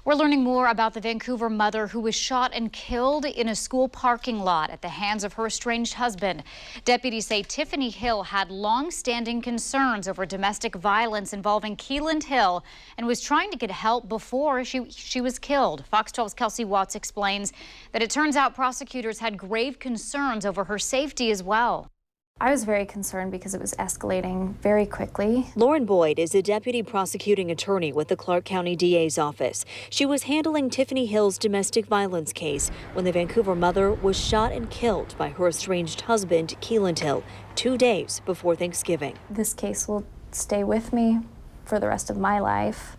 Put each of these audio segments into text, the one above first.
We're learning more about the Vancouver mother who was shot and killed in a school parking lot at the hands of her estranged husband. Deputies say Tiffany Hill had long-standing concerns over domestic violence involving Keeland Hill and was trying to get help before she was killed. Fox 12's Kelsey Watts explains that it turns out prosecutors had grave concerns over her safety as well. I was very concerned because it was escalating very quickly. Lauren Boyd is a deputy prosecuting attorney with the Clark County DA's office. She was handling Tiffany Hill's domestic violence case when the Vancouver mother was shot and killed by her estranged husband, Keeland Hill, 2 days before Thanksgiving. This case will stay with me for the rest of my life.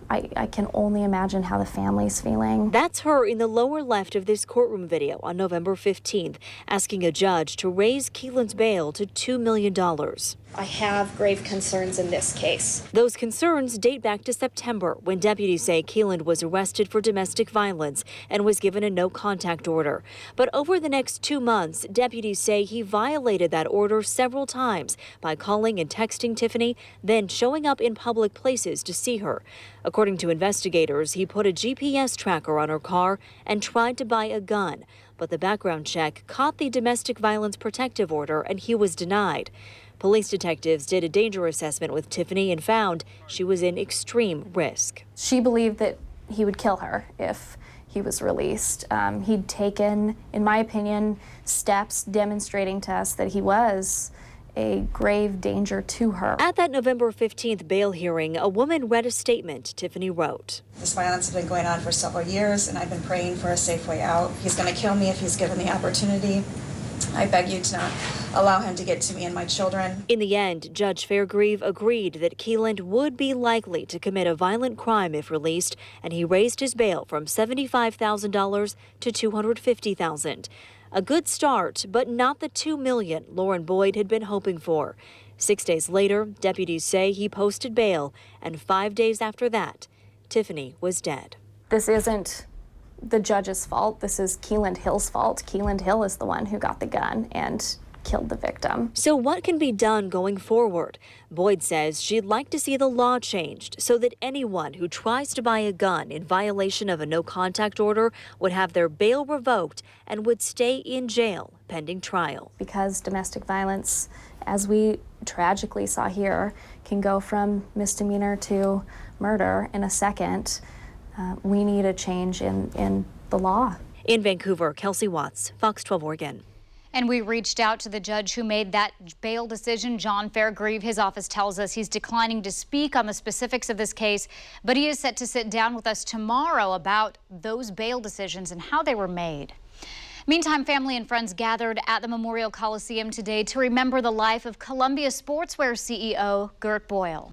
I can only imagine how the family's feeling. That's her in the lower left of this courtroom video on November 15th, asking a judge to raise Keeland's bail to $2 million. I have grave concerns in this case. Those concerns date back to September, when deputies say Keeland was arrested for domestic violence and was given a no-contact order. But over the next 2 months, deputies say he violated that order several times by calling and texting Tiffany, then showing up in public places to see her. According to investigators, he put a GPS tracker on her car and tried to buy a gun. But the background check caught the domestic violence protective order and he was denied. Police detectives did a danger assessment with Tiffany and found she was in extreme risk. She believed that he would kill her if he was released. He'd taken, in my opinion, steps demonstrating to us that he was a grave danger to her. At that November 15th bail hearing, a woman read a statement Tiffany wrote. This violence has been going on for several years, and I've been praying for a safe way out. He's going to kill me if he's given the opportunity. I beg you to not allow him to get to me and my children. In the end, Judge Fairgrieve agreed that Keeland would be likely to commit a violent crime if released, and he raised his bail from $75,000 to $250,000. A good start, but not the $2 million Lauren Boyd had been hoping for. 6 days later, deputies say he posted bail, and 5 days after that, Tiffany was dead. This isn't the judge's fault. This is Keeland Hill's fault. Keeland Hill is the one who got the gun and killed the victim. So what can be done going forward? Boyd says she'd like to see the law changed so that anyone who tries to buy a gun in violation of a no-contact order would have their bail revoked and would stay in jail pending trial. Because domestic violence, as we tragically saw here, can go from misdemeanor to murder in a second. We need a change in the law. In Vancouver, Kelsey Watts, Fox 12 Oregon. And we reached out to the judge who made that bail decision, John Fairgrieve. His office tells us he's declining to speak on the specifics of this case, but he is set to sit down with us tomorrow about those bail decisions and how they were made. Meantime, family and friends gathered at the Memorial Coliseum today to remember the life of Columbia Sportswear CEO Gert Boyle.